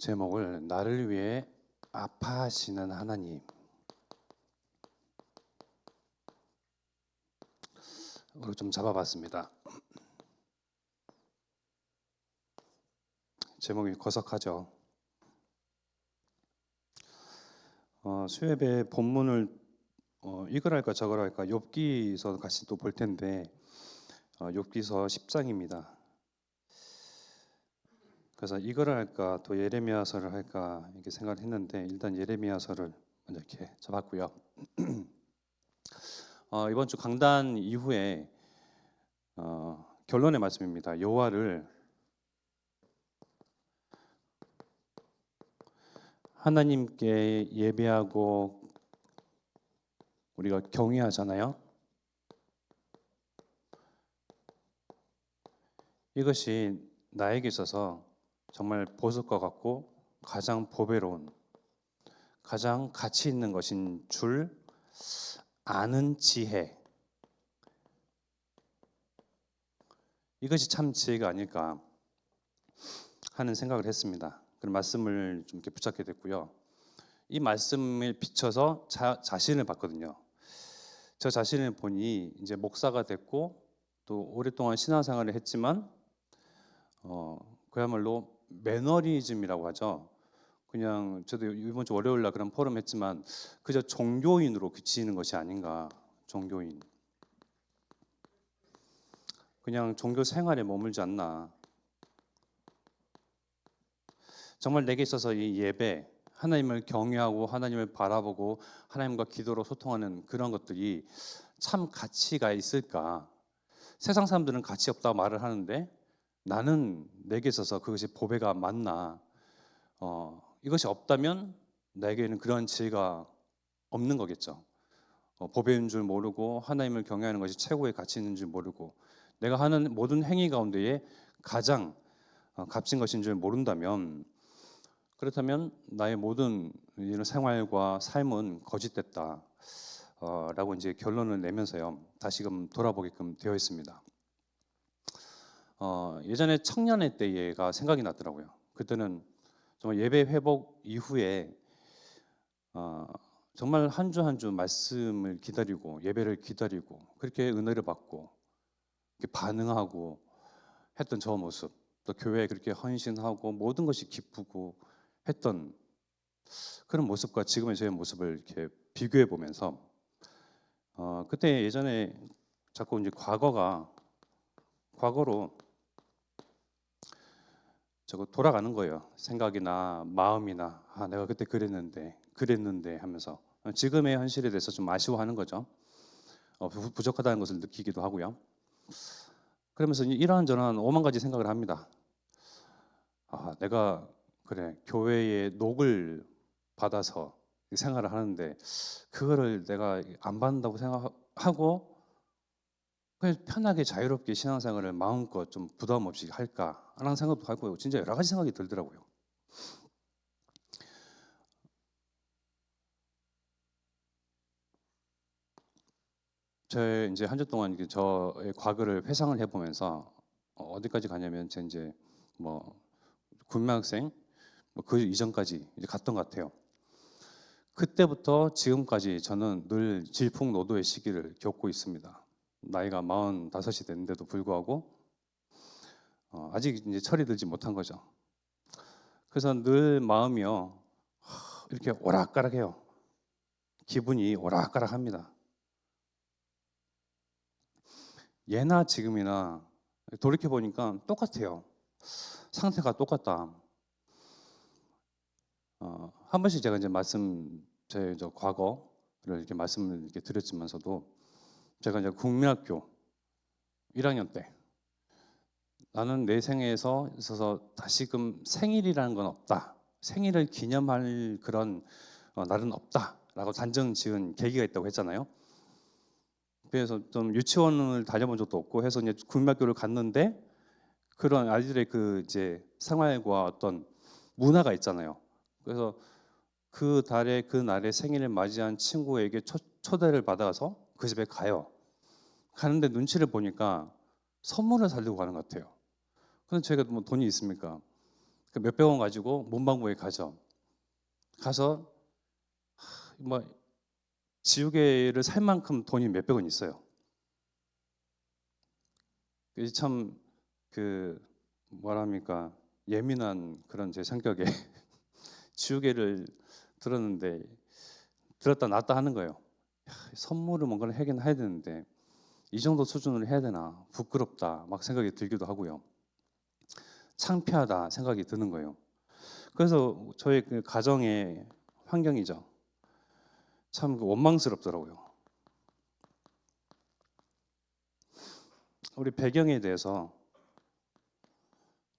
제목을 나를 위해 아파하시는 하나님으로 좀 잡아봤습니다. 제목이 거석하죠. 수협의 본문을 이거랄까 저거랄까 욥기서 같이 또 볼 텐데 욥기서 10장입니다. 그래서 이거를 할까 또 예레미야서를 할까 이렇게 생각을 했는데 일단 예레미야서를 먼저 이렇게 잡았고요. 이번 주 강단 이후에 결론의 말씀입니다. 여호와를 하나님께 예배하고 우리가 경외하잖아요. 이것이 나에게 있어서 정말 보석과 같고 가장 보배로운, 가장 가치 있는 것인 줄 아는 지혜, 이것이 참 지혜가 아닐까 하는 생각을 했습니다. 그런 말씀을 좀 이렇게 붙잡게 됐고요. 이 말씀을 비춰서 자신을 봤거든요. 저 자신을 보니 이제 목사가 됐고 또 오랫동안 신앙생활을 했지만 그야말로 매너리즘이라고 하죠. 그냥 저도 이번 주 월요일 날 그런 포럼 했지만 그저 종교인으로 그치는 것이 아닌가. 종교인, 그냥 종교 생활에 머물지 않나. 정말 내게 있어서 이 예배, 하나님을 경외하고 하나님을 바라보고 하나님과 기도로 소통하는 그런 것들이 참 가치가 있을까? 세상 사람들은 가치 없다고 말을 하는데 나는 내게 있어서 그것이 보배가 맞나? 이것이 없다면 나에게는 그런 지혜가 없는 거겠죠. 보배인 줄 모르고 하나님을 경외하는 것이 최고의 가치 있는 줄 모르고 내가 하는 모든 행위 가운데에 가장 값진 것인 줄 모른다면, 그렇다면 나의 모든 이런 생활과 삶은 거짓됐다 라고 이제 결론을 내면서요 다시금 돌아보게끔 되어 있습니다. 예전에 청년의 때가 생각이 났더라고요. 그때는 정말 예배 회복 이후에 정말 한 주 한 주 말씀을 기다리고 예배를 기다리고 그렇게 은혜를 받고 이렇게 반응하고 했던 저 모습, 또 교회에 그렇게 헌신하고 모든 것이 기쁘고 했던 그런 모습과 지금의 저의 모습을 이렇게 비교해 보면서 그때 예전에 자꾸 이제 과거로 저거 돌아가는 거예요. 생각이나 마음이나 내가 그때 그랬는데 하면서 지금의 현실에 대해서 좀 아쉬워하는 거죠. 부족하다는 것을 느끼기도 하고요. 그러면서 이러한저러한 오만 가지 생각을 합니다. 내가 그래 교회의 녹을 받아서 생활을 하는데 그거를 내가 안 받는다고 생각하고 그냥 편하게 자유롭게 신앙생활을 마음껏 좀 부담 없이 할까라는 생각도 하고 진짜 여러 가지 생각이 들더라고요. 제 이제 한 주 동안 저의 과거를 회상을 해보면서 어디까지 가냐면 제 이제 뭐 군마학생 그 이전까지 이제 갔던 것 같아요. 그때부터 지금까지 저는 늘 질풍노도의 시기를 겪고 있습니다. 나이가 45이 됐는데도 불구하고 아직 이제 철이 들지 못한 거죠. 그래서 늘 마음이요 이렇게 오락가락해요. 기분이 오락가락합니다. 예나 지금이나 돌이켜 보니까 똑같아요. 상태가 똑같다. 한 번씩 제가 이제 저 과거를 이렇게 말씀을 이렇게 드렸지만서도 제가 이제 국민학교 1학년 때 나는 내 생애에서 있어서 다시금 생일이라는 건 없다. 생일을 기념할 그런 날은 없다라고 단정 지은 계기가 있다고 했잖아요. 그래서 좀 유치원을 다녀본 적도 없고 해서 이제 국민학교를 갔는데 그런 아이들의 그 이제 생활과 어떤 문화가 있잖아요. 그래서 그 달에 그 날에 생일을 맞이한 친구에게 초대를 받아서 그 집에 가요. 가는데 눈치를 보니까 선물을 사려고 가는 것 같아요. 근데 제가 뭐 돈이 있습니까? 그 몇백 원 가지고 문방구에 가죠. 가서 뭐 지우개를 살 만큼 돈이 몇백 원 있어요. 참 그 뭐랍니까, 예민한 그런 제 성격에 지우개를 들었는데 들었다 놨다 하는 거예요. 선물을 뭔가를 하긴 해야 되는데 이 정도 수준으로 해야 되나, 부끄럽다 막 생각이 들기도 하고요. 창피하다 생각이 드는 거예요. 그래서 저희 그 가정의 환경이죠. 참 원망스럽더라고요. 우리 배경에 대해서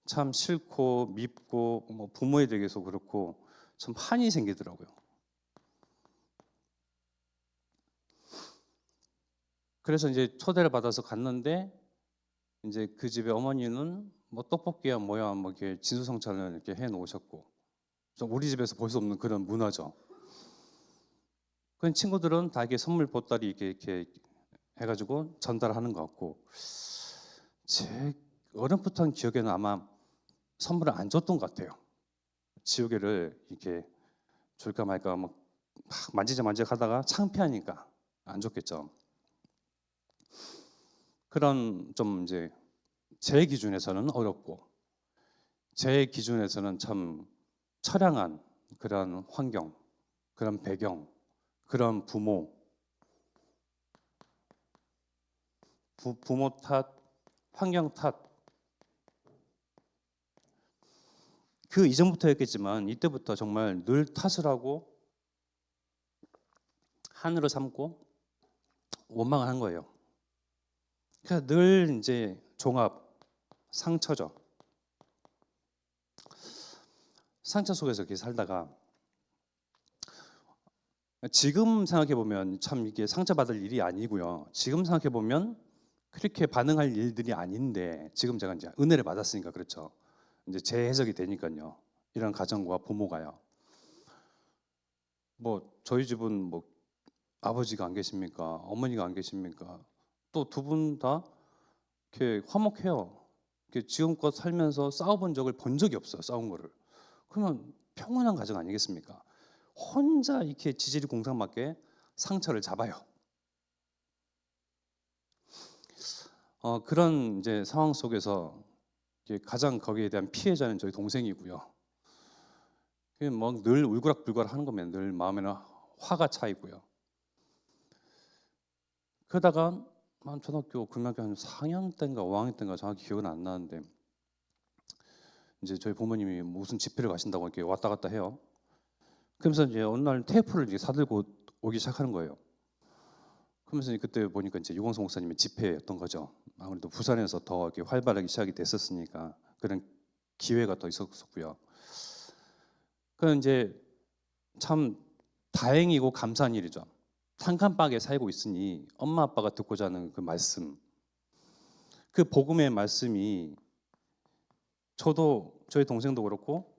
참 싫고 밉고 뭐 부모에 대해서 그렇고 참 한이 생기더라고요. 그래서 이제 초대를 받아서 갔는데 이제 그 집에 어머니는 뭐 떡볶이야 뭐야 뭐 이렇게 진수성찬을 이렇게 해 놓으셨고, 좀 우리 집에서 볼 수 없는 그런 문화죠. 그 친구들은 다 이게 선물 보따리 이렇게 해가지고 전달하는 것 같고, 제 어렴풋한 기억에는 아마 선물을 안 줬던 것 같아요. 지우개를 이렇게 줄까 말까 막 만지작 하다가 창피하니까 안 줬겠죠. 그런 좀 이제 제 기준에서는 어렵고, 제 기준에서는 참 처량한 그런 환경, 그런 배경, 그런 부모, 부모 탓, 환경 탓, 그 이전부터였겠지만 이때부터 정말 늘 탓을 하고 한으로 삼고 원망을 한 거예요. 그러니까 늘 이제 종합, 상처죠. 상처 속에서 이렇게 살다가 지금 생각해 보면 참 이게 상처받을 일이 아니고요. 지금 생각해 보면 그렇게 반응할 일들이 아닌데, 지금 제가 이제 은혜를 받았으니까 그렇죠. 이제 제 해석이 되니까요. 이런 가정과 부모가요. 뭐 저희 집은 뭐 아버지가 안 계십니까? 어머니가 안 계십니까? 또 두 분 다 이렇게 화목해요. 이렇게 지금껏 살면서 싸워본 적을 본 적이 없어요. 싸운 거를. 그러면 평온한 가정 아니겠습니까? 혼자 이렇게 지질이 공상맞게 상처를 잡아요. 그런 이제 상황 속에서 가장 거기에 대한 피해자는 저희 동생이고요. 뭐늘 울그락불그락 하는 거면 늘 마음에는 화가 차 있고요. 그러다가 한 초등학교 고등학교 한 4학년 때인가 5학년 때인가 정확히 기억은 안 나는데, 이제 저희 부모님이 무슨 집회를 가신다고 이렇게 왔다 갔다 해요. 그러면서 이제 어느 날 테이프를 이제 사들고 오기 시작하는 거예요. 그러면서 그때 보니까 이제 유광수 목사님의 집회였던 거죠. 아무래도 부산에서 더 이렇게 활발하게 시작이 됐었으니까 그런 기회가 더 있었고요. 그 이제 참 다행이고 감사한 일이죠. 단칸방에 살고 있으니 엄마 아빠가 듣고자 하는 그 말씀, 그 복음의 말씀이 저도 저희 동생도 그렇고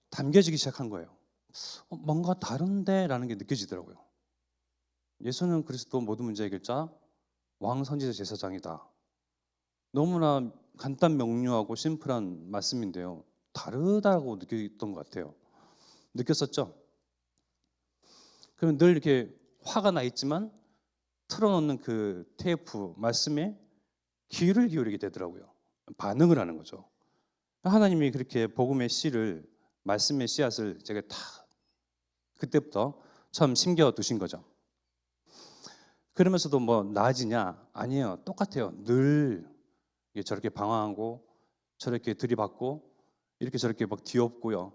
담겨지기 시작한 거예요. 뭔가 다른데라는 게 느껴지더라고요. 예수는 그리스도 모든 문제 해결자, 왕 선지자 제사장이다. 너무나 간단 명료하고 심플한 말씀인데요. 다르다고 느꼈던 것 같아요. 느꼈었죠? 그럼 늘 이렇게 화가 나 있지만 틀어놓는 그 테이프 말씀에 귀를 기울이게 되더라고요. 반응을 하는 거죠. 하나님이 그렇게 복음의 씨를, 말씀의 씨앗을 제가 다 그때부터 처음 심겨 두신 거죠. 그러면서도 뭐 나아지냐? 아니에요. 똑같아요. 늘 저렇게 방황하고 저렇게 들이받고 이렇게 저렇게 막 뒤엎고요.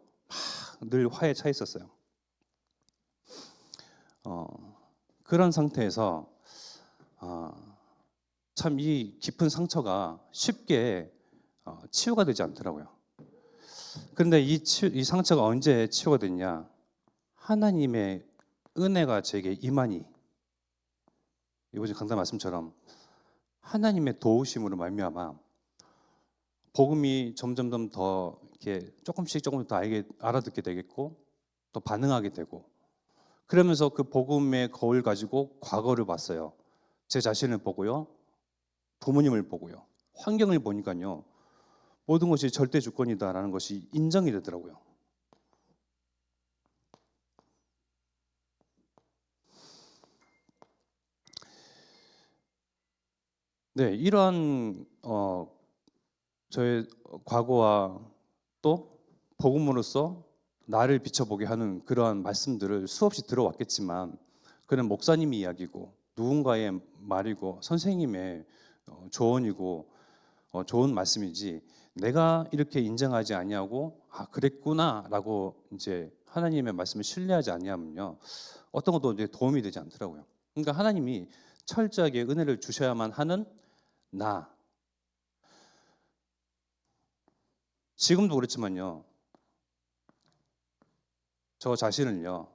늘 화에 차 있었어요. 그런 상태에서 참 이 깊은 상처가 쉽게 치유가 되지 않더라고요. 그런데 이 상처가 언제 치유가 됐냐? 하나님의 은혜가 제게 임하니, 이번 강단 말씀처럼 하나님의 도우심으로 말미암아 복음이 점점 더 이렇게 조금씩 더 알아듣게 되겠고 또 반응하게 되고, 그러면서 그 복음의 거울 가지고 과거를 봤어요. 제 자신을 보고요, 부모님을 보고요, 환경을 보니까요. 모든 것이 절대 주권이다라는 것이 인정이 되더라고요. 네, 이러한 저의 과거와 또 복음으로서 나를 비춰보게 하는 그러한 말씀들을 수없이 들어왔겠지만, 그는 목사님의 이야기고 누군가의 말이고 선생님의 조언이고 좋은 말씀이지, 내가 이렇게 인정하지 아니하고 그랬구나라고 이제 하나님의 말씀을 신뢰하지 아니하면요, 어떤 것도 이제 도움이 되지 않더라고요. 그러니까 하나님이 철저하게 은혜를 주셔야만 하는 나, 지금도 그렇지만요, 저 자신을요,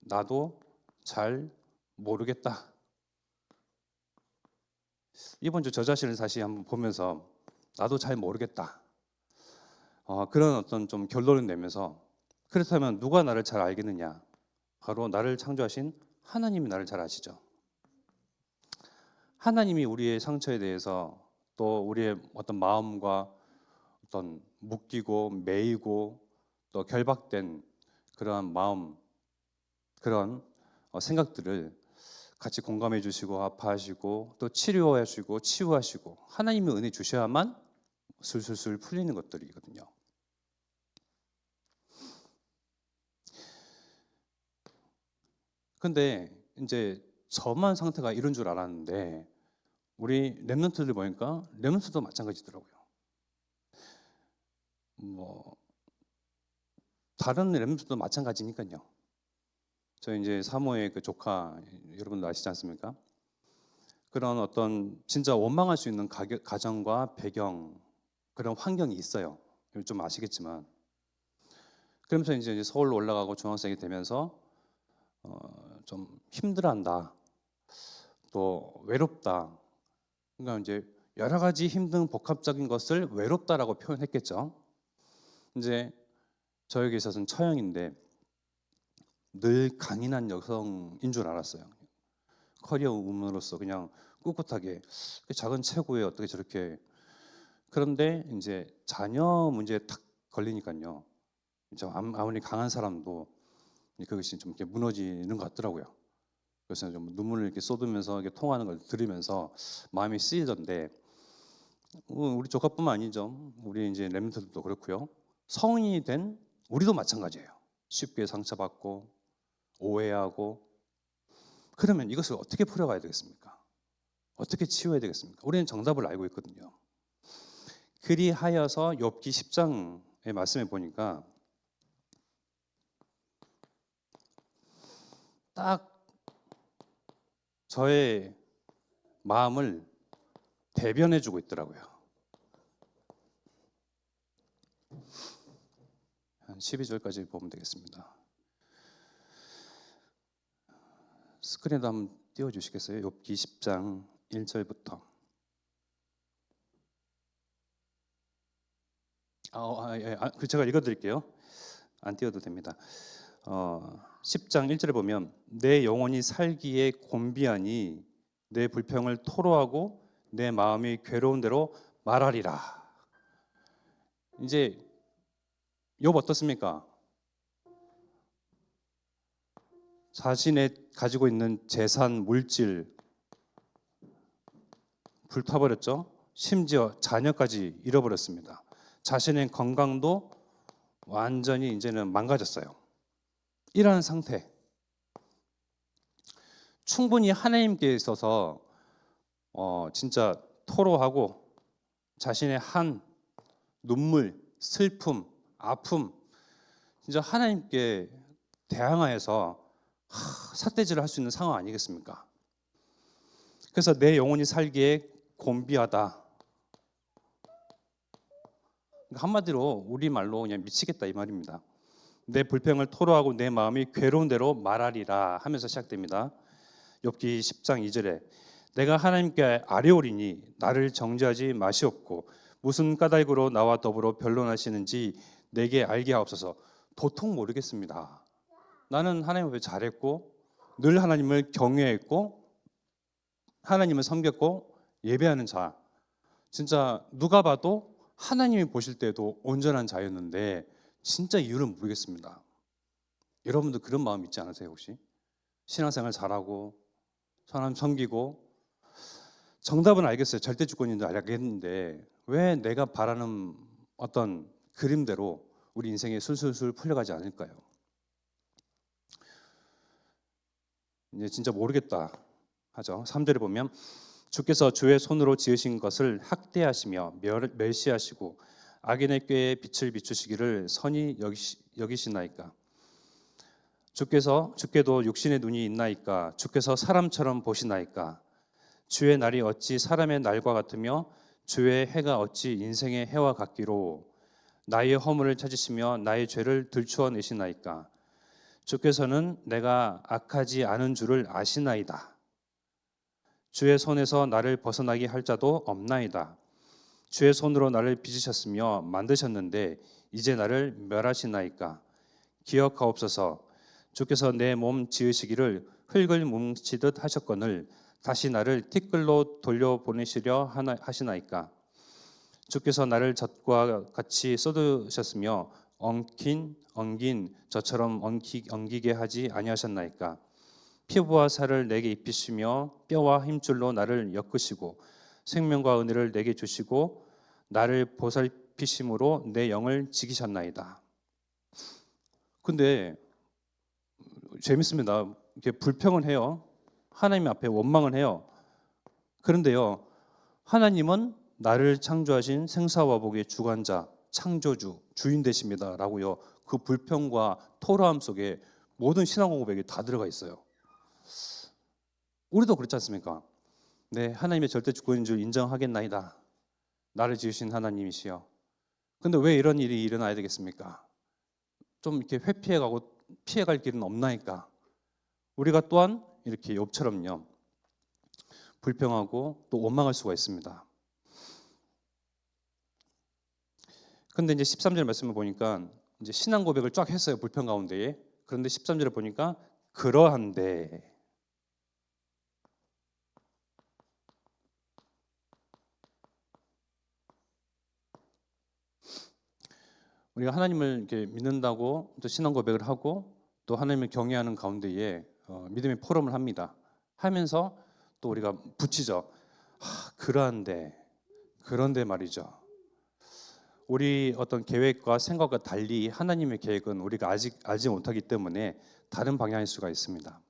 나도 잘 모르겠다. 이번 주 저 자신을 다시 한번 보면서 나도 잘 모르겠다. 그런 어떤 좀 결론을 내면서, 그렇다면 누가 나를 잘 알겠느냐? 바로 나를 창조하신 하나님이 나를 잘 아시죠. 하나님이 우리의 상처에 대해서, 또 우리의 어떤 마음과 어떤 묶이고 매이고 또 결박된 그러한 마음, 그런 생각들을 같이 공감해 주시고 아파하시고 또 치료하시고 치유하시고 하나님의 은혜 주셔야만 술술술 풀리는 것들이거든요. 근데 이제 저만 상태가 이런 줄 알았는데, 우리 랩런트들 보니까 랩런트도 마찬가지더라고요. 뭐 다른 랩런트도 마찬가지니까요. 저 이제 사모의 그 조카 여러분도 아시지 않습니까? 그런 어떤 진짜 원망할 수 있는 가정과 배경, 그런 환경이 있어요. 좀 아시겠지만, 그러면서 이제 서울로 올라가고 중학생이 되면서 좀 힘들어한다, 또 외롭다. 그러니까 이제 여러 가지 힘든 복합적인 것을 외롭다라고 표현했겠죠. 이제 저에게 있어서는 처형인데 늘 강인한 여성인 줄 알았어요. 커리어 우먼으로서 그냥 꿋꿋하게 작은 체구에 어떻게 저렇게. 그런데 이제 자녀 문제에 탁 걸리니까요, 이제 아무리 강한 사람도 그것이 좀 이렇게 무너지는 것 같더라고요. 그래서 좀 눈물을 이렇게 쏟으면서 이렇게 통하는 걸 들으면서 마음이 쓰이던데, 우리 조카뿐만 아니죠. 우리 이제 렘넌트들도 그렇고요. 성인이 된 우리도 마찬가지예요. 쉽게 상처받고 오해하고. 그러면 이것을 어떻게 풀어가야 되겠습니까? 어떻게 치유해야 되겠습니까? 우리는 정답을 알고 있거든요. 그리하여서 욥기 10장의 말씀에 보니까 딱 저의 마음을 대변해 주고 있더라고요. 한 12절까지 보면 되겠습니다. 스크린도 한번 띄워주시겠어요? 욥기 10장 1절부터. 제가 읽어드릴게요. 안 띄워도 됩니다. 10장 1절에 보면, 내 영혼이 살기에 곤비하니 내 불평을 토로하고 내 마음이 괴로운 대로 말하리라. 이제 욥 어떻습니까? 자신의 가지고 있는 재산, 물질 불타버렸죠. 심지어 자녀까지 잃어버렸습니다. 자신의 건강도 완전히 이제는 망가졌어요. 이러한 상태, 충분히 하나님께 있어서 진짜 토로하고 자신의 한 눈물, 슬픔, 아픔, 진짜 하나님께 대항하여서 삿대질을 할 수 있는 상황 아니겠습니까? 그래서 내 영혼이 살기에 곤비하다. 한마디로 우리말로 그냥 미치겠다 이 말입니다. 내 불평을 토로하고 내 마음이 괴로운 대로 말하리라 하면서 시작됩니다. 욥기 10장 2절에, 내가 하나님께 아뢰오리니 나를 정죄하지 마시옵고 무슨 까닭으로 나와 더불어 변론하시는지 내게 알게 하옵소서. 도통 모르겠습니다. 나는 하나님 앞에 잘했고 늘 하나님을 경외했고 하나님을 섬겼고 예배하는 자, 진짜 누가 봐도 하나님이 보실 때도 온전한 자였는데 진짜 이유를 모르겠습니다. 여러분도 그런 마음 있지 않으세요 혹시? 신앙생활 잘하고 사람 섬기고 정답은 알겠어요. 절대 주권인 줄 알겠는데 왜 내가 바라는 어떤 그림대로 우리 인생에 술술술 풀려가지 않을까요? 이제 진짜 모르겠다 하죠. 3절에 보면 주께서 주의 손으로 지으신 것을 학대하시며 멸시하시고 악인의 꾀에 빛을 비추시기를 선히 여기시나이까. 주께도 육신의 눈이 있나이까. 주께서 사람처럼 보시나이까. 주의 날이 어찌 사람의 날과 같으며 주의 해가 어찌 인생의 해와 같기로. 나의 허물을 찾으시며 나의 죄를 들추어 내시나이까. 주께서는 내가 악하지 않은 줄을 아시나이다. 주의 손에서 나를 벗어나게 할 자도 없나이다. 주의 손으로 나를 빚으셨으며 만드셨는데 이제 나를 멸하시나이까. 기억하옵소서. 주께서 내 몸 지으시기를 흙을 뭉치듯 하셨거늘 다시 나를 티끌로 돌려보내시려 하시나이까. 주께서 나를 젖과 같이 쏟으셨으며 엉긴 저처럼 엉기게 하지 아니하셨나이까. 피부와 살을 내게 입히시며 뼈와 힘줄로 나를 엮으시고 생명과 은혜를 내게 주시고 나를 보살피심으로 내 영을 지키셨나이다. 근데 재밌습니다. 이렇게 불평을 해요. 하나님 앞에 원망을 해요. 그런데요, 하나님은 나를 창조하신 생사화복의 주관자, 창조주, 주인 되십니다라고요. 그 불평과 토로함 속에 모든 신앙 고백이 다 들어가 있어요. 우리도 그렇지 않습니까? 네, 하나님의 절대 주권인 줄 인정하겠나이다. 나를 지으신 하나님이시여. 근데 왜 이런 일이 일어나야 되겠습니까? 좀 이렇게 회피해가고 피해갈 길은 없나이까? 우리가 또한 이렇게 욥처럼요. 불평하고 또 원망할 수가 있습니다. 근데 이제 13절 말씀을 보니까 이제 신앙 고백을 쫙 했어요. 불평 가운데에. 그런데 13절에 보니까 그러한데 우리가 하나님을 이렇게 믿는다고 또 신앙 고백을 하고 또 하나님을 경외하는 가운데에 믿음의 포럼을 합니다. 하면서 또 우리가 붙이죠. 그런데 말이죠. 우리 어떤 계획과 생각과 달리 하나님의 계획은 우리가 아직 알지 못하기 때문에 다른 방향일 수가 있습니다.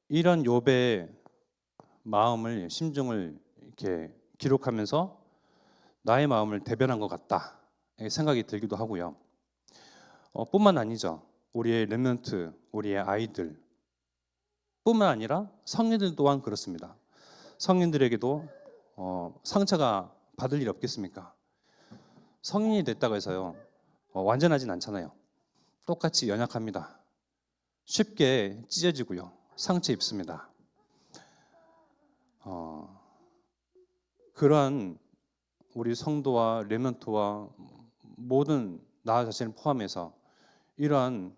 이런 욥의 마음을 심중을 이렇게 기록하면서 나의 마음을 대변한 것 같다 생각이 들기도 하고요. 뿐만 아니죠. 우리의 렘넌트, 우리의 아이들 뿐만 아니라 성인들 또한 그렇습니다. 성인들에게도 상처가 받을 일 없겠습니까? 성인이 됐다고 해서요 완전하진 않잖아요. 똑같이 연약합니다. 쉽게 찢어지고요 상처 입습니다. 그러한 우리 성도와 렘넌트와 모든 나 자신을 포함해서 이러한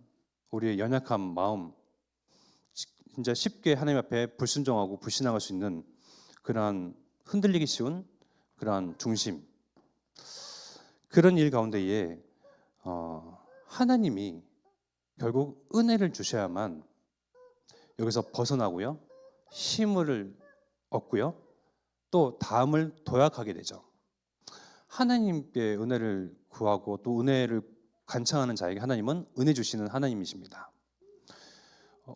우리의 연약한 마음 진짜 쉽게 하나님 앞에 불순종하고 불신앙할 수 있는 그러한 흔들리기 쉬운 그러한 중심 그런 일 가운데에 하나님이 결국 은혜를 주셔야만 여기서 벗어나고요 힘을 얻고요 또 다음을 도약하게 되죠. 하나님께 은혜를 구하고 또 은혜를 간청하는 자에게 하나님은 은혜 주시는 하나님이십니다.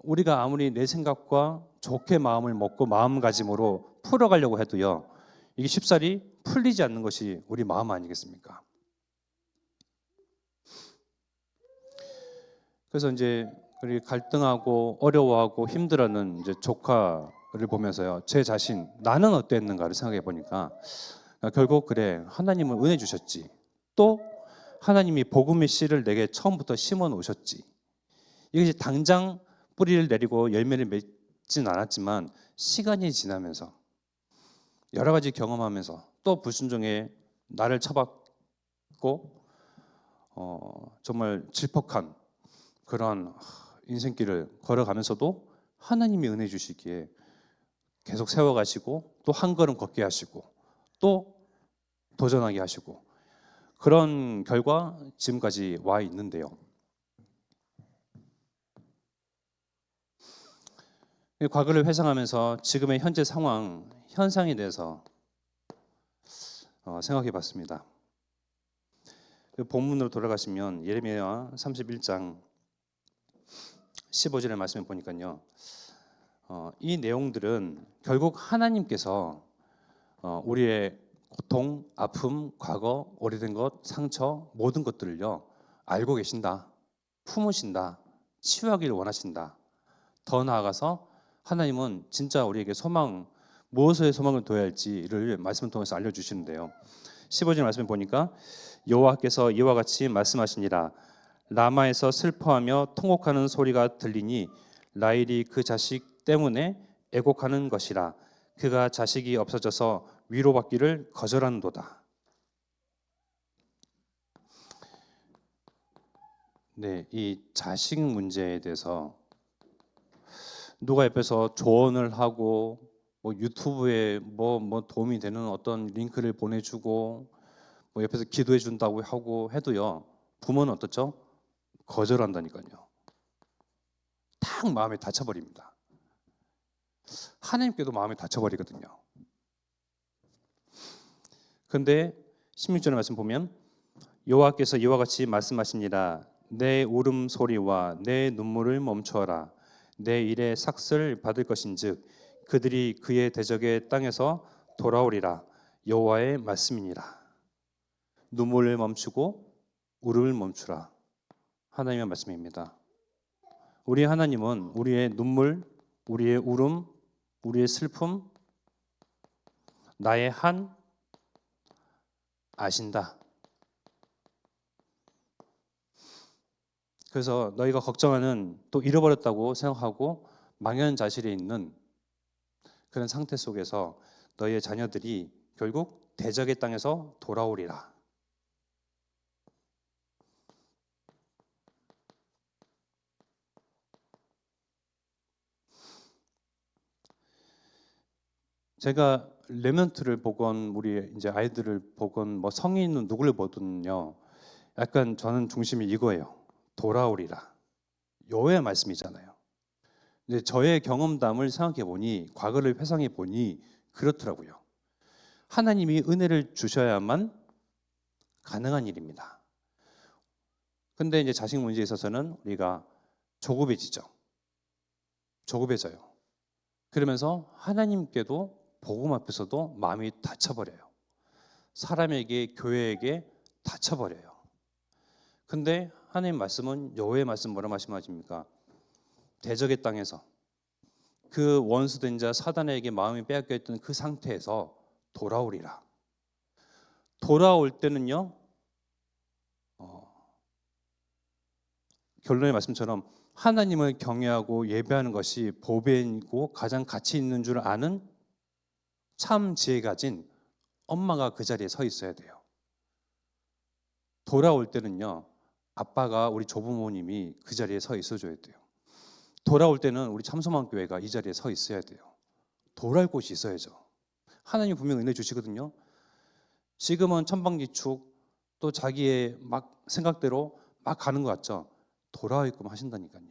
우리가 아무리 내 생각과 좋게 마음을 먹고 마음가짐으로 풀어가려고 해도요 이게 쉽사리 풀리지 않는 것이 우리 마음 아니겠습니까? 그래서 이제 우리 갈등하고 어려워하고 힘들어하는 이제 조카를 보면서요 제 자신 나는 어땠는가를 생각해 보니까 결국 그래 하나님은 은혜 주셨지 또 하나님이 복음의 씨를 내게 처음부터 심어 놓으셨지 이것이 당장 뿌리를 내리고 열매를 맺진 않았지만 시간이 지나면서 여러 가지 경험하면서 또 불순종에 나를 쳐박고 정말 질퍽한 그런 인생길을 걸어가면서도 하나님이 은혜 주시기에 계속 세워가시고 또 한 걸음 걷게 하시고 또 도전하게 하시고 그런 결과 지금까지 와 있는데요. 과거를 회상하면서 지금의 현재 상황, 현상에 대해서 생각해 봤습니다. 본문으로 돌아가시면 예레미야 31장 15절의 말씀을 보니까요. 이 내용들은 결국 하나님께서 우리의 고통, 아픔, 과거, 오래된 것, 상처 모든 것들을요 알고 계신다, 품으신다, 치유하기를 원하신다. 더 나아가서 하나님은 진짜 우리에게 소망, 무엇에 소망을 둬야 할지를 말씀을 통해서 알려주시는데요. 15절 말씀을 보니까 여호와께서 이와 같이 말씀하시니라. 라마에서 슬퍼하며 통곡하는 소리가 들리니 라헬이 그 자식 때문에 애곡하는 것이라. 그가 자식이 없어져서 위로받기를 거절하는도다. 네, 이 자식 문제에 대해서 누가 옆에서 조언을 하고 뭐 유튜브에 뭐 도움이 되는 어떤 링크를 보내주고 뭐 옆에서 기도해 준다고 하고 해도요, 부모는 어떻죠? 거절한다니까요. 딱 마음에 다쳐버립니다. 하나님께도 마음에 다쳐버리거든요. 그런데 16절의 말씀 보면 여호와께서 이와 같이 말씀하시니라. 내 울음소리와 내 눈물을 멈추어라. 내 일에 삭슬 받을 것인즉 그들이 그의 대적의 땅에서 돌아오리라. 여호와의 말씀이니라. 눈물을 멈추고 울음을 멈추라. 하나님의 말씀입니다. 우리 하나님은 우리의 눈물, 우리의 울음, 우리의 슬픔, 나의 한 아신다. 그래서 너희가 걱정하는 또 잃어버렸다고 생각하고 망연자실에 있는 그런 상태 속에서 너희의 자녀들이 결국 대적의 땅에서 돌아오리라. 제가 렘넌트를 보건 우리 이제 아이들을 보건 뭐 성인은 누구를 보든요, 약간 저는 중심이 이거예요. 돌아오리라. 여호와의 말씀이잖아요. 근데 저의 경험담을 생각해 보니, 과거를 회상해 보니 그렇더라고요. 하나님이 은혜를 주셔야만 가능한 일입니다. 근데 이제 자식 문제에 있어서는 우리가 조급해지죠. 조급해져요. 그러면서 하나님께도 복음 앞에서도 마음이 다쳐버려요. 사람에게, 교회에게 다쳐버려요. 근데 하나님 말씀은, 여호와의 말씀 뭐라 말씀하십니까? 대적의 땅에서 그 원수된 자 사단에게 마음이 빼앗겨 있던 그 상태에서 돌아오리라. 돌아올 때는요, 결론의 말씀처럼 하나님을 경외하고 예배하는 것이 보배이고 가장 가치 있는 줄 아는 참 지혜 가진 엄마가 그 자리에 서 있어야 돼요. 돌아올 때는요, 아빠가, 우리 조부모님이 그 자리에 서 있어줘야 돼요. 돌아올 때는 우리 참소망교회가 이 자리에 서 있어야 돼요. 돌아올 곳이 있어야죠. 하나님 분명 은혜 주시거든요. 지금은 천방지축, 또 자기의 막 생각대로 막 가는 것 같죠. 돌아오게끔 하신다니까요.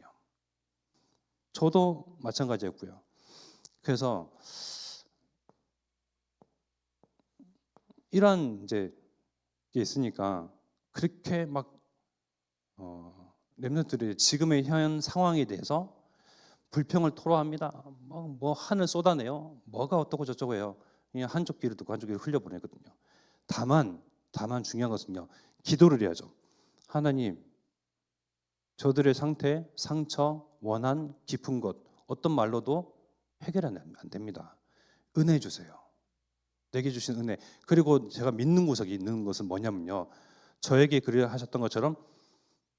저도 마찬가지였고요. 그래서 이런 이제 게 있으니까 그렇게 막 렘넌트들이 지금의 현 상황에 대해서 불평을 토로합니다. 뭐 한을 쏟아내요. 뭐가 어떻고 저쩌고 해요. 그냥 한쪽 귀를 듣고 한쪽 귀를 흘려보내거든요. 다만 중요한 것은요, 기도를 해야죠. 하나님, 저들의 상태, 상처, 원한, 깊은 것 어떤 말로도 해결은 안 됩니다. 은혜 주세요. 내게 주신 은혜. 그리고 제가 믿는 구석이 있는 것은 뭐냐면요, 저에게 그려 하셨던 것처럼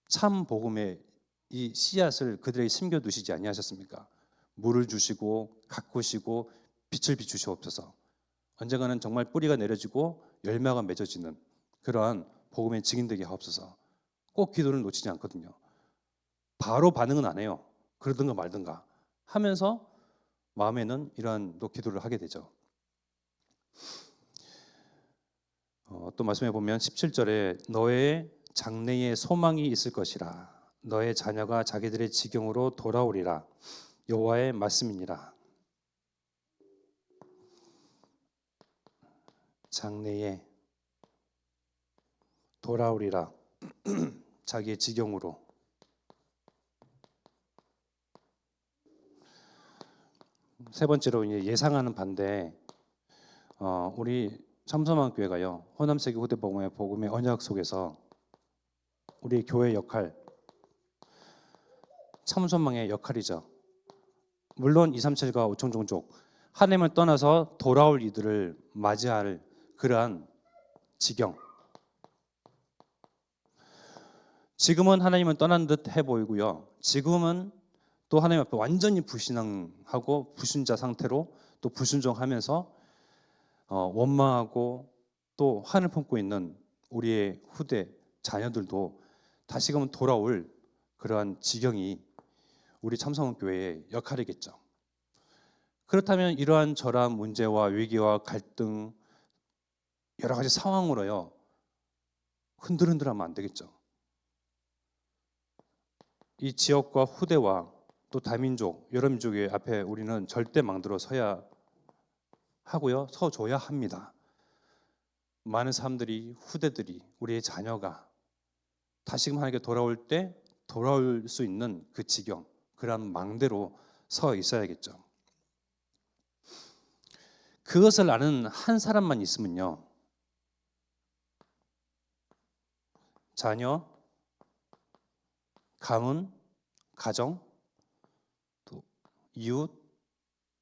참 복음의 이 씨앗을 그들에게 심겨두시지 아니하셨습니까? 물을 주시고 가꾸시고 빛을 비추시옵소서. 언젠가는 정말 뿌리가 내려지고 열매가 맺어지는 그러한 복음의 증인되게 하옵소서. 꼭 기도를 놓치지 않거든요. 바로 반응은 안 해요. 그러든가 말든가 하면서 마음에는 이러한 또 기도를 하게 되죠. 또 말씀해 보면 17절에 너의 장래에 소망이 있을 것이라 너의 자녀가 자기들의 지경으로 돌아오리라 여호와의 말씀이니라. 장래에 돌아오리라 자기의 지경으로. 세 번째로 이제 예상하는 반대. 우리 참소망교회가요 호남세계 후대복음의 언약 속에서 우리 교회 역할, 참소망의 역할이죠. 물론 237과 오청종족 하나님을 떠나서 돌아올 이들을 맞이할 그러한 지경. 지금은 하나님은 떠난 듯 해 보이고요. 지금은 또 하나님 앞에 완전히 불신앙하고 불순자 상태로 또 불순종하면서 원망하고 또 한을 품고 있는 우리의 후대 자녀들도 다시금 돌아올 그러한 지경이 우리 참성교회의 역할이겠죠. 그렇다면 이러한 저러한 문제와 위기와 갈등 여러 가지 상황으로요 흔들흔들하면 안 되겠죠. 이 지역과 후대와 또 다민족 여러 민족의 앞에 우리는 절대 망들어 서야 하고요 서줘야 합니다. 많은 사람들이 후대들이 우리의 자녀가 다시금 하나님께 돌아올 때 돌아올 수 있는 그 지경 그런 망대로 서 있어야겠죠. 그것을 아는 한 사람만 있으면요 자녀, 가문, 가정, 또 이웃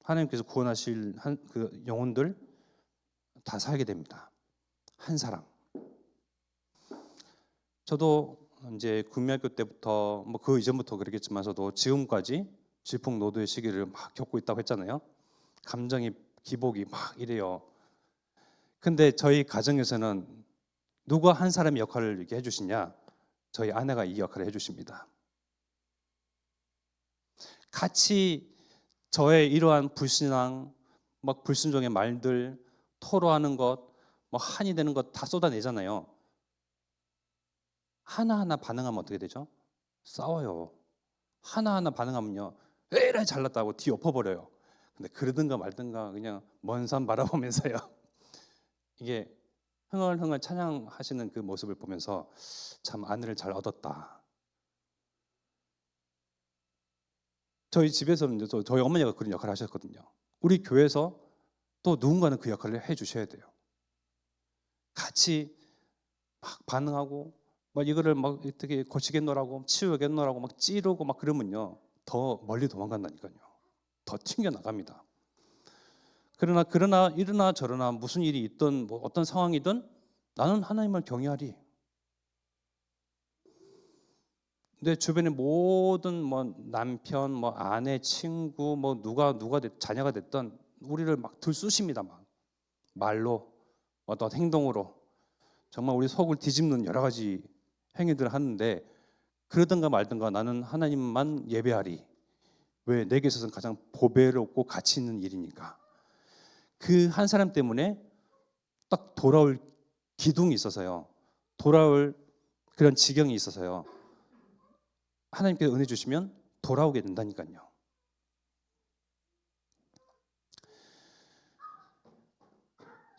하나님께서 구원하실 그 영혼들 다 살게 됩니다. 한 사람. 저도 이제 국민학교 때부터 뭐 그 이전부터 그랬겠지만서도 지금까지 질풍노도의 시기를 막 겪고 있다고 했잖아요. 감정이 기복이 막 이래요. 근데 저희 가정에서는 누가 한 사람의 역할을 이렇게 해주시냐? 저희 아내가 이 역할을 해주십니다. 같이 저의 이러한 불신앙, 막 불순종의 말들, 토로하는 것, 뭐 한이 되는 것 다 쏟아내잖아요. 하나하나 반응하면 어떻게 되죠? 싸워요. 하나하나 반응하면요. 에라이 잘났다고 뒤 엎어버려요. 근데 그러든가 말든가 그냥 먼 산 바라보면서요. 이게 흥얼흥얼 찬양하시는 그 모습을 보면서 참 아내를 잘 얻었다. 저희 집에서는 저희 어머니가 그런 역할을 하셨거든요. 우리 교회에서 또 누군가는 그 역할을 해주셔야 돼요. 같이 막 반응하고 막 이거를 막 어떻게 고치겠노라고 치우겠노라고 막 찌르고 막 그러면요 더 멀리 도망간다니까요. 더 튕겨 나갑니다. 그러나 이러나 저러나 무슨 일이 있든 뭐 어떤 상황이든 나는 하나님을 경외하리. 내 주변의 모든 뭐 남편, 뭐 아내, 친구, 뭐 누가 자녀가 됐던 우리를 막 들쑤십니다. 막 말로 어떤 행동으로 정말 우리 속을 뒤집는 여러 가지 행위들을 하는데 그러든가 말든가 나는 하나님만 예배하리. 왜? 내게 있어서는 가장 보배롭고 가치 있는 일이니까. 그 한 사람 때문에 딱 돌아올 기둥이 있어서요. 돌아올 그런 지경이 있어서요. 하나님께서 은혜 주시면 돌아오게 된다니까요.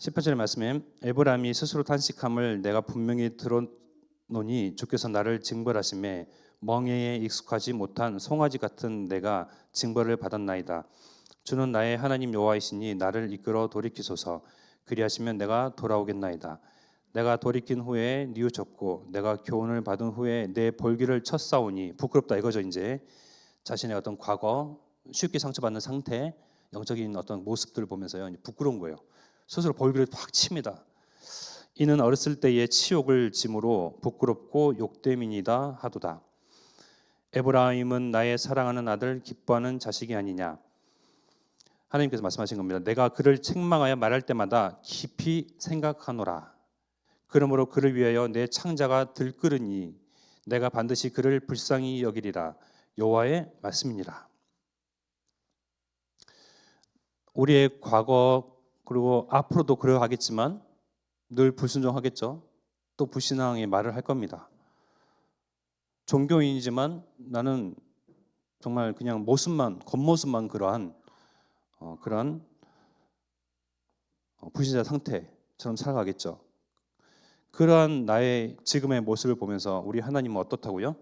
(18절의) 말씀에 에브라임이 스스로 탄식함을 내가 분명히 들었노니 주께서 나를 징벌하심에 멍에에 익숙하지 못한 송아지 같은 내가 징벌을 받았나이다. 주는 나의 하나님 여호와이시니 나를 이끌어 돌이키소서. 그리하시면 내가 돌아오겠나이다. 내가 돌이킨 후에 뉘우쳤고 내가 교훈을 받은 후에 내 볼기를 쳤사오니 부끄럽다 이거죠. 이제 자신의 어떤 과거 쉽게 상처받는 상태 영적인 어떤 모습들을 보면서요 부끄러운 거예요. 스스로 볼기를 확 칩니다. 이는 어렸을 때의 치욕을 짐으로 부끄럽고 욕됨이니다 하도다. 에브라임은 나의 사랑하는 아들 기뻐하는 자식이 아니냐. 하나님께서 말씀하신 겁니다. 내가 그를 책망하여 말할 때마다 깊이 생각하노라. 그러므로 그를 위하여 내 창자가 들끓으니 내가 반드시 그를 불쌍히 여기리라. 여호와의 말씀이니라. 우리의 과거 그리고 앞으로도 그러하겠지만 늘 불순종하겠죠. 또 불신앙의 말을 할 겁니다. 종교인이지만 나는 정말 그냥 모습만, 겉모습만 그러한 그런 불신자 상태처럼 살아가겠죠. 그러한 나의 지금의 모습을 보면서 우리 하나님은 어떻다고요?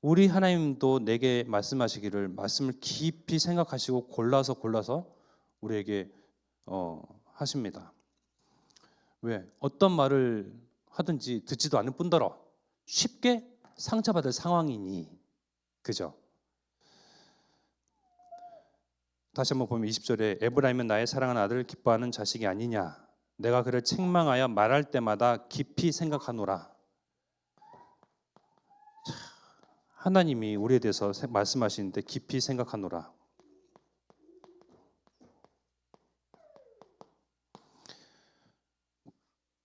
우리 하나님도 내게 말씀하시기를 말씀을 깊이 생각하시고 골라서 우리에게 하십니다. 왜? 어떤 말을 하든지 듣지도 않을 뿐더러 쉽게 상처받을 상황이니, 그죠? 다시 한번 보면 20절에 에브라임은 나의 사랑하는 아들을 기뻐하는 자식이 아니냐, 내가 그를 책망하여 말할 때마다 깊이 생각하노라. 하나님이 우리에 대해서 말씀하시는데 깊이 생각하노라.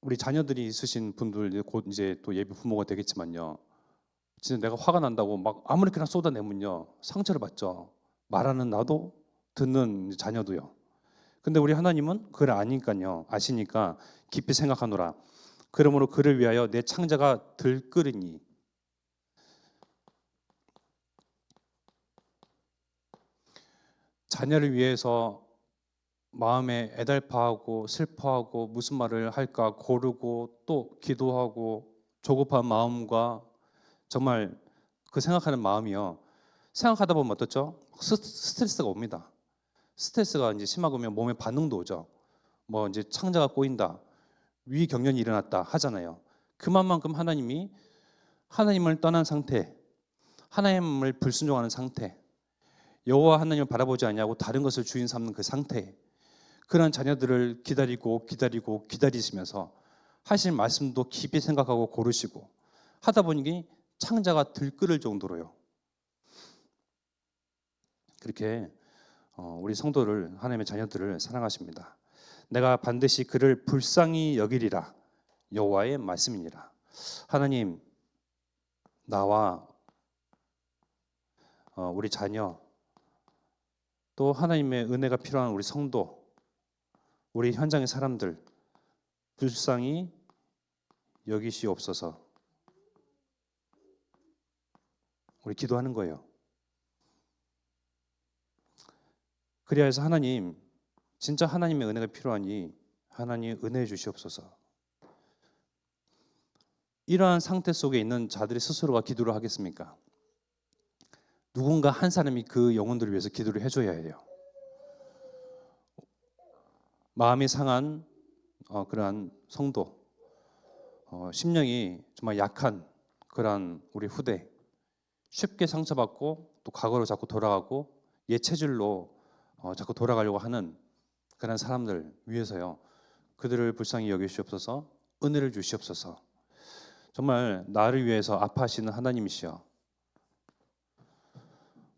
우리 자녀들이 있으신 분들 곧 이제 또 예비 부모가 되겠지만요, 진짜 내가 화가 난다고 막 아무렇게나 쏟아내면요 상처를 받죠. 말하는 나도 듣는 자녀도요. 근데 우리 하나님은 그걸 아니까요, 아시니까 깊이 생각하노라. 그러므로 그를 위하여 내 창자가 들끓으니. 자녀를 위해서 마음에 애달파하고 슬퍼하고 무슨 말을 할까 고르고 또 기도하고 조급한 마음과 정말 그 생각하는 마음이요, 생각하다 보면 어떻죠? 스트레스가 옵니다. 스트레스가 이제 심하면 몸에 반응도 오죠. 뭐 이제 창자가 꼬인다, 위경련이 일어났다 하잖아요. 그만큼 하나님이 하나님을 떠난 상태, 하나님을 불순종하는 상태, 여호와 하나님을 바라보지 아니하고 다른 것을 주인 삼는 그 상태, 그런 자녀들을 기다리시면서 하실 말씀도 깊이 생각하고 고르시고 하다 보니 창자가 들끓을 정도로요. 그렇게 우리 성도를, 하나님의 자녀들을 사랑하십니다. 내가 반드시 그를 불쌍히 여기리라, 여호와의 말씀이니라. 하나님, 나와 우리 자녀, 또 하나님의 은혜가 필요한 우리 성도, 우리 현장의 사람들 불쌍히 여기시옵소서. 우리 기도하는 거예요. 그래야 해서 하나님, 진짜 하나님의 은혜가 필요하니 하나님 은혜해 주시옵소서. 이러한 상태 속에 있는 자들이 스스로가 기도를 하겠습니까? 누군가 한 사람이 그 영혼들을 위해서 기도를 해줘야 해요. 마음이 상한 그러한 성도, 심령이 정말 약한 그러한 우리 후대, 쉽게 상처받고 또 과거로 자꾸 돌아가고 옛 체질로 자꾸 돌아가려고 하는 그런 사람들 위해서요, 그들을 불쌍히 여기시옵소서, 은혜를 주시옵소서. 정말 나를 위해서 아파하시는 하나님이시여,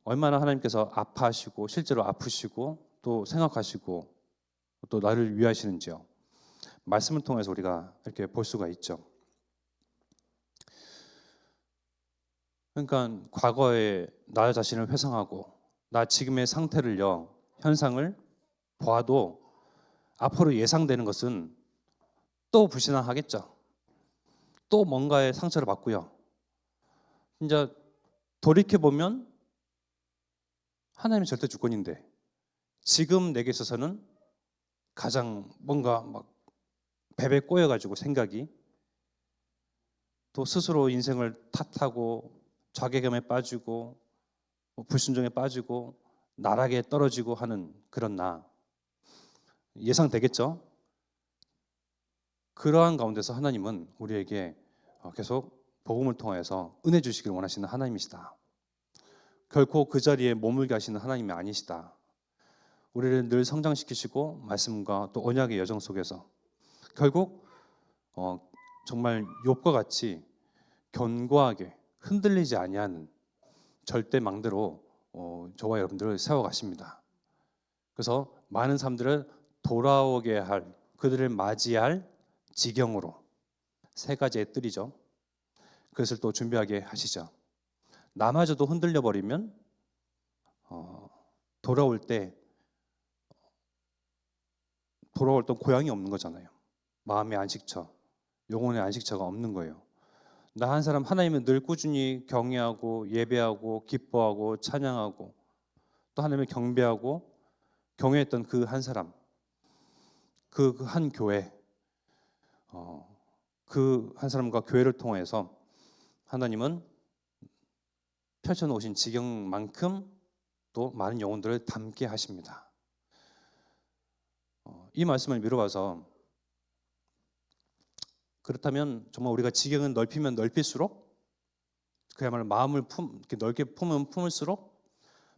얼마나 하나님께서 아파하시고 실제로 아프시고 또 생각하시고 또 나를 위하시는지요, 말씀을 통해서 우리가 이렇게 볼 수가 있죠. 그러니까 과거에 나 자신을 회상하고 나 지금의 상태를요, 현상을 봐도 앞으로 예상되는 것은 또 불신앙하겠죠. 또 뭔가의 상처를 받고요. 이제 돌이켜보면 하나님이 절대 주권인데 지금 내게 있어서는 가장 뭔가 막 베베 꼬여가지고 생각이, 또 스스로 인생을 탓하고 자괴감에 빠지고 불순종에 빠지고 나락에 떨어지고 하는 그런 나, 예상되겠죠? 그러한 가운데서 하나님은 우리에게 계속 복음을 통해서 은혜 주시기를 원하시는 하나님이시다. 결코 그 자리에 머물게 하시는 하나님이 아니시다. 우리를 늘 성장시키시고 말씀과 또 언약의 여정 속에서 결국 정말 욥과 같이 견고하게 흔들리지 아니하는 절대망대로 저와 여러분들을 세워가십니다. 그래서 많은 사람들을 돌아오게 할, 그들을 맞이할 지경으로 세 가지의 뜰이죠. 그것을 또 준비하게 하시죠. 나마저도 흔들려 버리면 돌아올 때 고향이 없는 거잖아요. 마음의 안식처, 영혼의 안식처가 없는 거예요. 나 한 사람 하나님을 늘 꾸준히 경외하고 예배하고 기뻐하고 찬양하고 또 하나님을 경배하고 경외했던 그 한 사람, 그 한 교회, 그 한 사람과 교회를 통해서 하나님은 펼쳐놓으신 지경만큼 또 많은 영혼들을 담게 하십니다. 이 말씀을 미뤄봐서 그렇다면 정말 우리가 지경을 넓히면 넓힐수록 그야말로 마음을 이렇게 넓게 품으면 품을수록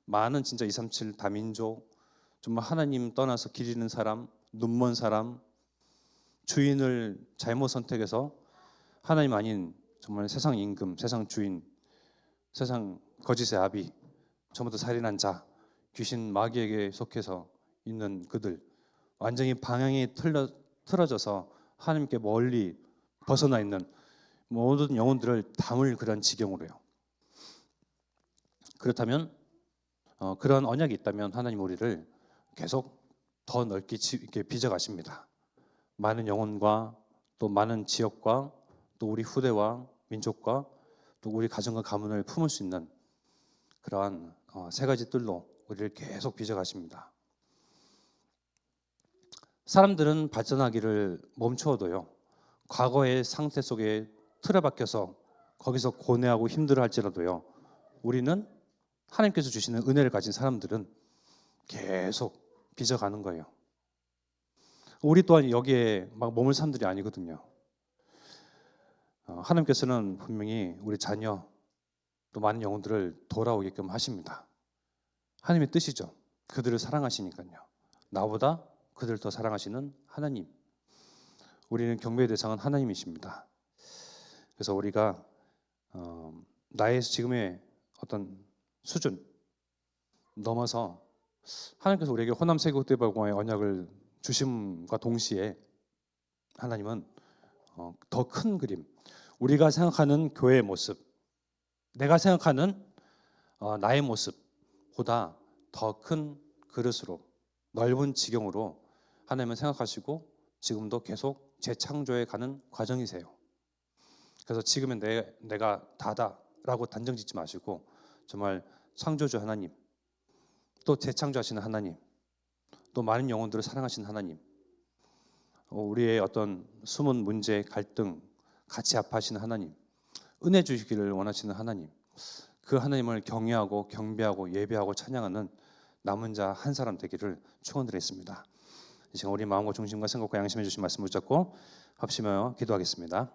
많은 진짜 237 다민족 정말 하나님 떠나서 길 잃는 사람, 눈먼 사람, 주인을 잘못 선택해서 하나님 아닌 정말 세상 임금, 세상 주인, 세상 거짓의 아비, 처음부터 살인한 자, 귀신 마귀에게 속해서 있는 그들 완전히 방향이 틀어져서 하나님께 멀리 벗어나 있는 모든 영혼들을 담을 그런 지경으로요. 그렇다면 그런 언약이 있다면 하나님 우리를 계속 더 넓게 이렇게 빚어가십니다. 많은 영혼과 또 많은 지역과 또 우리 후대와 민족과 또 우리 가정과 가문을 품을 수 있는 그러한 세 가지 뜰로 우리를 계속 빚어가십니다. 사람들은 발전하기를 멈추어도요. 과거의 상태 속에 틀에 박혀서 거기서 고뇌하고 힘들어할지라도요. 우리는 하나님께서 주시는 은혜를 가진 사람들은 계속 빚어가는 거예요. 우리 또한 여기에 막 머물 사람들이 아니거든요. 하나님께서는 분명히 우리 자녀 또 많은 영혼들을 돌아오게끔 하십니다. 하나님의 뜻이죠. 그들을 사랑하시니까요. 나보다 그들을 더 사랑하시는 하나님. 우리는 경배의 대상은 하나님이십니다. 그래서 우리가 나의 지금의 어떤 수준 넘어서 하나님께서 우리에게 호남 세국대발공화의 언약을 주심과 동시에 하나님은 더 큰 그림, 우리가 생각하는 교회의 모습, 내가 생각하는 나의 모습보다 더 큰 그릇으로 넓은 지경으로 하나님은 생각하시고 지금도 계속 재창조해 가는 과정이세요. 그래서 지금은 내가 다다라고 단정 짓지 마시고 정말 창조주 하나님, 또 재창조하시는 하나님, 또 많은 영혼들을 사랑하시는 하나님, 우리의 어떤 숨은 문제, 갈등, 같이 아파하시는 하나님, 은혜 주시기를 원하시는 하나님, 그 하나님을 경외하고 경배하고 예배하고 찬양하는 남은 자 한 사람 되기를 축원드리겠습니다. 이 시간 우리 마음과 중심과 생각과 양심해 주신 말씀을 붙잡고 합심하여 기도하겠습니다.